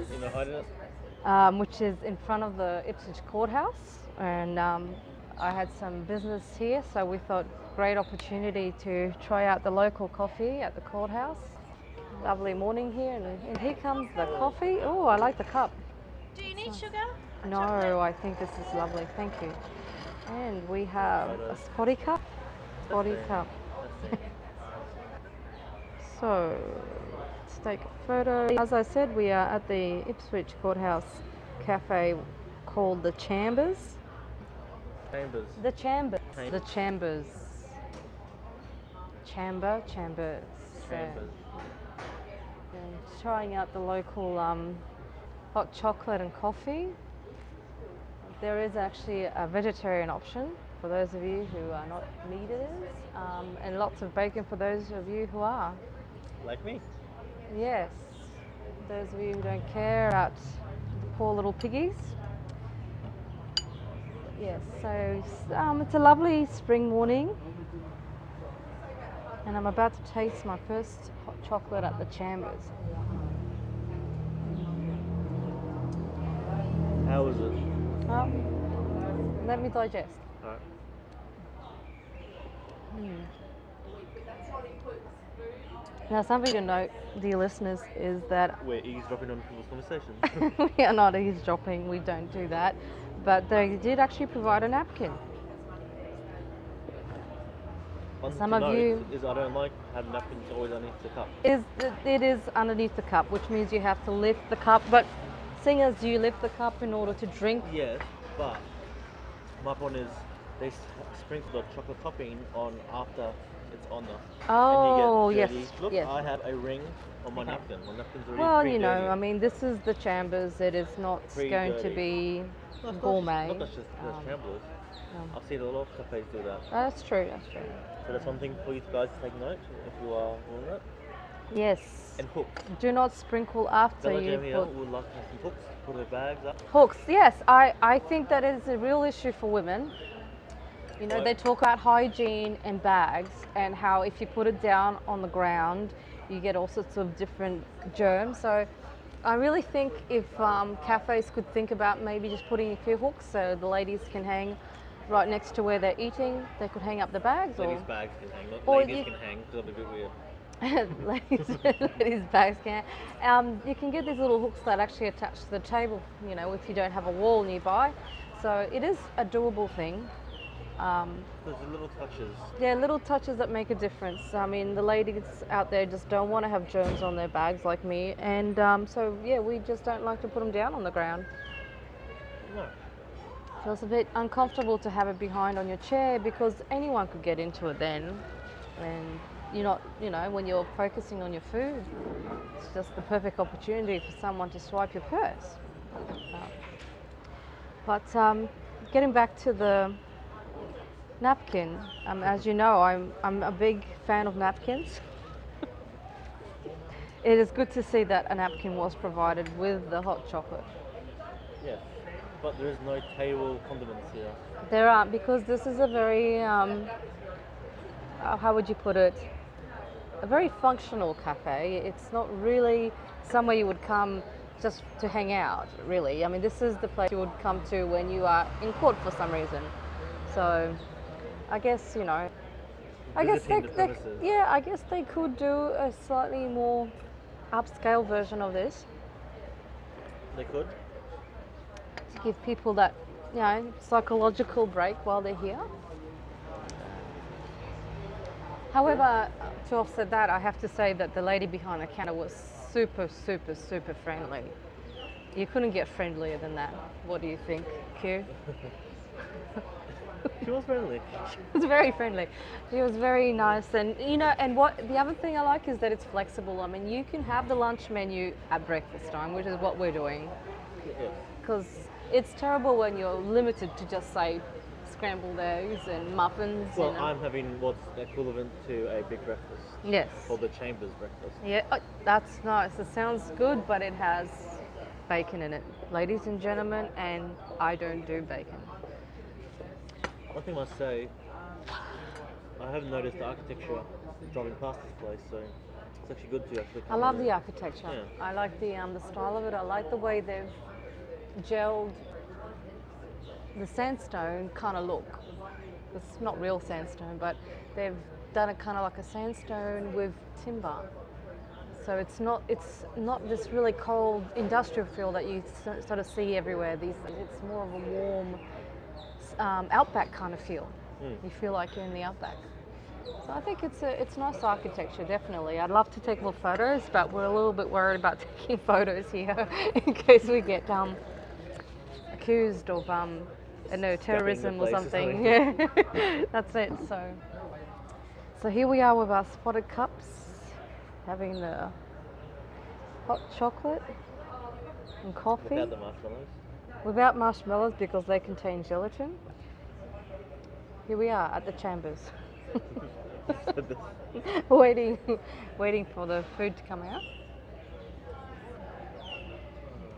Chambers, You know, hiding it. which is in front of the Ipswich Courthouse. And I had some business here, so we thought great opportunity to try out the local coffee at the Courthouse. Lovely morning here, and here comes the coffee. Oh, I like the cup. Do you need sugar? No, I think this is lovely. Thank you. And we have a spotty cup. Spotty cup. So, let's take a photo. As I said, we are at the Ipswich Courthouse Cafe called the Chambers. Chambers. The Chambers. The Chambers. Chambers. Chambers. And trying out the local hot chocolate and coffee. There is actually a vegetarian option for those of you who are not meat eaters, and lots of bacon for those of you who are. Like me. Yes, those of you who don't care about the poor little piggies. Yes, so it's a lovely spring morning, and I'm about to taste my first hot chocolate at the Chambers. How is it? Well, let me digest. Alright. Now, something to note, dear listeners, is that We're eavesdropping on people's conversation. we are not eavesdropping, we don't do that, but they did actually provide a napkin. One Some to of note you- is I don't like having napkins always underneath the cup. It is underneath the cup, which means you have to lift the cup, but seeing as you lift the cup in order to drink, Yes, but my point is they sprinkle the chocolate topping on after it's on the. oh, and you yes, get dirty. Look, yes. I have a ring on my napkin. My napkin's already Well, pretty you know, dirty. I mean, this is the Chambers, it is not Pretty going to dirty. be No, it's gourmet. Not just the Chambers. I've seen a lot of cafes do that. That's true, that's true. So that's something for you guys to take note if you are doing that. Yes. And hooks. Do not sprinkle after Bella you Jam here put would like to have some hooks, put their bags up. hooks. Yes, I think that is a real issue for women. You know, Right. they talk about hygiene and bags and how if you put it down on the ground, you get all sorts of different germs. So I really think if cafes could think about maybe just putting a few hooks so the ladies can hang right next to where they're eating, they could hang up the bags. Ladies' bags can hang. or Ladies you- can hang because that'll be a bit weird. ladies bags can. You can get these little hooks that actually attach to the table, you know, if you don't have a wall nearby. So it is a doable thing. There's the little touches. Yeah, little touches that make a difference. I mean, the ladies out there just don't want to have germs on their bags like me, and so yeah, we just don't like to put them down on the ground. No. So it's a bit uncomfortable to have it behind on your chair because anyone could get into it then, and you're not, you know, when you're focusing on your food, it's just the perfect opportunity for someone to swipe your purse. But getting back to the napkin, as you know, I'm a big fan of napkins. It is good to see that a napkin was provided with the hot chocolate. Yeah. But there is no table condiments here. There aren't, because this is a very, how would you put it? A very functional cafe. It's not really somewhere you would come just to hang out, really. I mean, this is the place you would come to when you are in court for some reason. So, I guess, you know, I guess Visiting the premises. yeah, I guess they could do a slightly more upscale version of this They could. to give people that, you know, psychological break while they're here. However, to offset that, I have to say that the lady behind the counter was super, super, super friendly. You couldn't get friendlier than that. What do you think, Q? She was friendly. She was very friendly. She was very nice, and you know, and what the other thing I like is that it's flexible. I mean, you can have the lunch menu at breakfast time, which is what we're doing, Yeah. because it's terrible when you're limited to just say scrambled eggs and muffins. Well, you know. I'm having what's equivalent to a big breakfast. Yes. Called the Chambers breakfast. Yeah, that's nice. It sounds good, but it has bacon in it, ladies and gentlemen, and I don't do bacon. One thing I must say, I haven't noticed the architecture driving past this place, so It's actually good to actually I come love in the and- architecture. Yeah. I like the style of it. I like the way they've gelled the sandstone kind of look. It's not real sandstone, but they've done it kind of like a sandstone with timber. So it's not this really cold industrial feel that you sort of see everywhere these days. It's more of a warm outback kind of feel. You feel like you're in the outback. So I think it's nice architecture, definitely. I'd love to take more photos, but we're a little bit worried about taking photos here in case we get accused of terrorism or place or something. something. Yeah, that's it. So here we are with our spotted cups, having the hot chocolate and coffee. Without the marshmallows. Without marshmallows because they contain gelatin. Here we are at the chambers. waiting for the food to come out.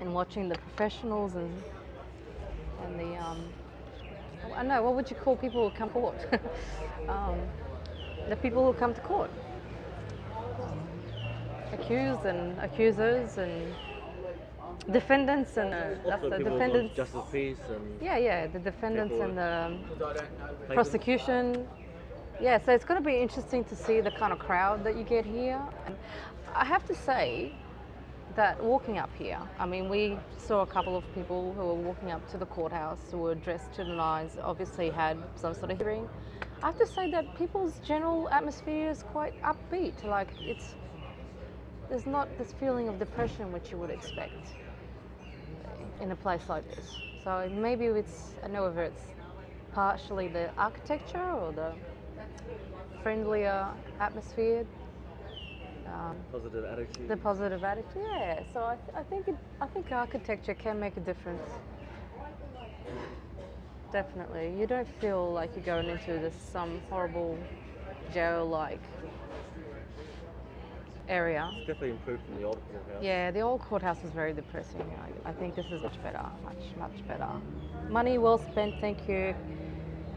And watching the professionals and the I don't know, what would you call people who come to court? The people who come to court. Accused and accusers and defendants and that's Also, the people defendants. want justice peace and Yeah, the defendants people- and the plaintiffs. prosecution. Yeah, so it's going to be interesting to see the kind of crowd that you get here. And I have to say that walking up here, I mean, we saw a couple of people who were walking up to the courthouse who were dressed to the nines, obviously had some sort of hearing. I have to say that people's general atmosphere is quite upbeat. Like there's not this feeling of depression which you would expect in a place like this. So maybe I don't know whether it's partially the architecture or the friendlier atmosphere, Positive attitude. the positive attitude. Yeah, so I think architecture can make a difference. Definitely, you don't feel like you're going into some horrible jail-like area. It's definitely improved from the old courthouse. Yeah, the old courthouse was very depressing. I think this is much better, much better. Money well spent, thank you,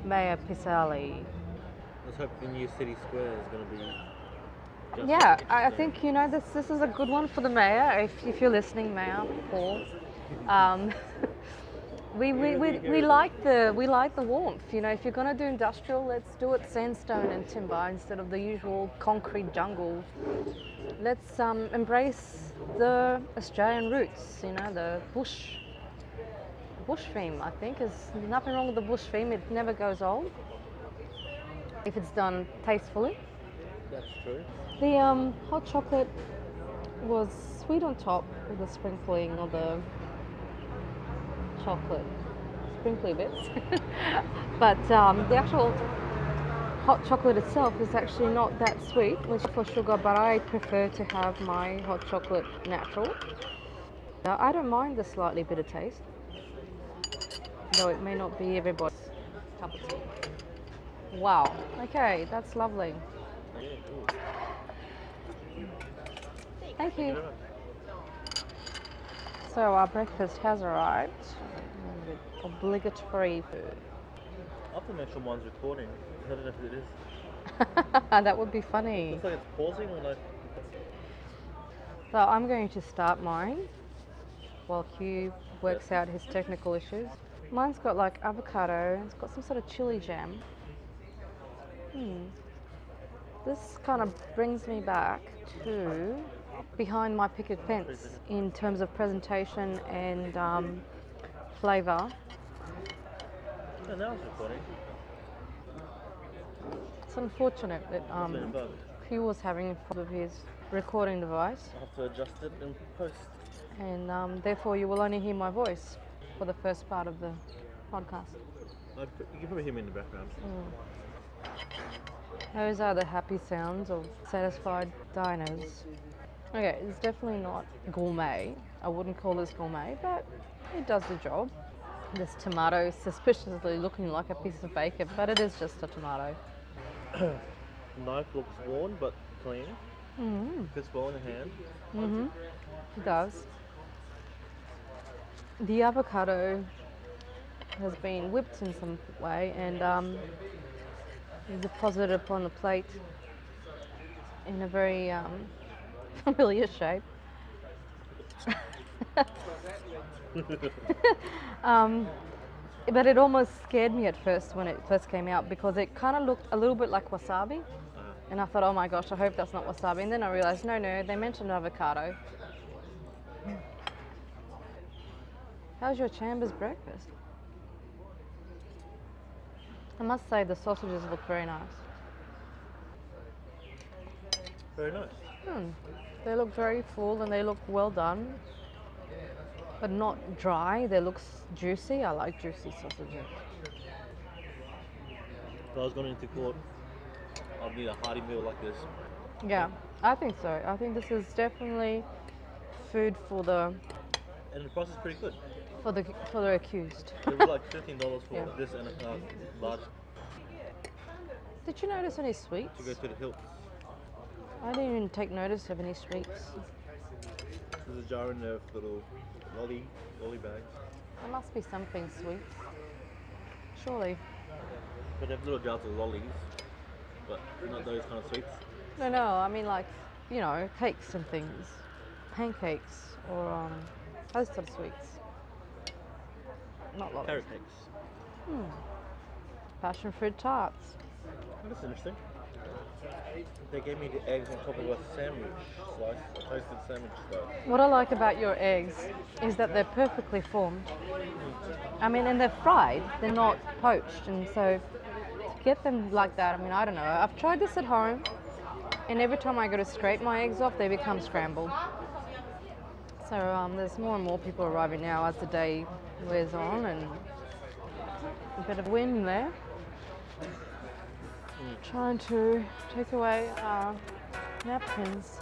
Mayor Pisali. Let's hope the new city square is going to be. Just Yeah, as I interesting. think this is a good one for the mayor. If you're listening, Mayor Paul, we like the warmth. You know, if you're going to do industrial, let's do it sandstone and timber instead of the usual concrete jungle. Let's embrace the Australian roots. You know, the bush theme. I think there's nothing wrong with the bush theme. It never goes old if it's done tastefully. That's true. The hot chocolate was sweet on top with the sprinkling of the chocolate sprinkly bits. But the actual hot chocolate itself is actually not that sweet, which is for sugar, but I prefer to have my hot chocolate natural. Now, I don't mind the slightly bitter taste, though it may not be everybody's cup of tea. Wow, okay, that's lovely. Yeah, cool. Thank you. So our breakfast has arrived. With obligatory food. I have to make sure mine's recording. I don't know if it is. That would be funny. Looks like it's pausing or like. So I'm going to start mine while Q works out his technical issues. Mine's got like avocado. It's got some sort of chili jam. This kind of brings me back to behind my picket fence in terms of presentation and flavour. Yeah, now it's recording. It's unfortunate that It's been bugged. Q was having a problem with his recording device, I'll have to adjust it in post. and therefore you will only hear my voice for the first part of the podcast. You can probably hear me in the background. Those are the happy sounds of satisfied diners. Okay, it's definitely not gourmet. I wouldn't call this gourmet, but it does the job. This tomato suspiciously looking like a piece of bacon, but it is just a tomato. Knife looks worn but clean. Fits well in the hand. It does. The avocado has been whipped in some way and deposited upon the plate in a very familiar shape. But it almost scared me at first when it first came out because it kind of looked a little bit like wasabi. And I thought, oh my gosh, I hope that's not wasabi. And then I realized, no, they mentioned avocado. How's your Chambers breakfast? I must say the sausages look very nice. Very nice. They look very full and they look well done, but not dry. They look juicy. I like juicy sausages. If I was going into court, I'd need a hearty meal like this. Yeah, I think so. I think this is definitely food for the And the price is pretty good. for the accused. It was like $15 for Yeah. this and a large Did you notice any sweets? to go to the hilt. I didn't even take notice of any sweets. There's a jar in there with little lolly bags. There must be something sweet. Surely. But they have little jars of lollies, but not those kind of sweets. No, I mean like, cakes and things. Pancakes or those sort of sweets. Not lollies. Carrot cakes. Passion fruit tarts. Oh, that's interesting. They gave me the eggs on top of a sandwich slice, a toasted sandwich slice. What I like about your eggs is that they're perfectly formed. I mean, and they're fried, they're not poached. And so to get them like that, I mean, I don't know. I've tried this at home, and every time I go to scrape my eggs off, they become scrambled. So there's more and more people arriving now as the day wears on, and a bit of wind there. Trying to take away our napkins.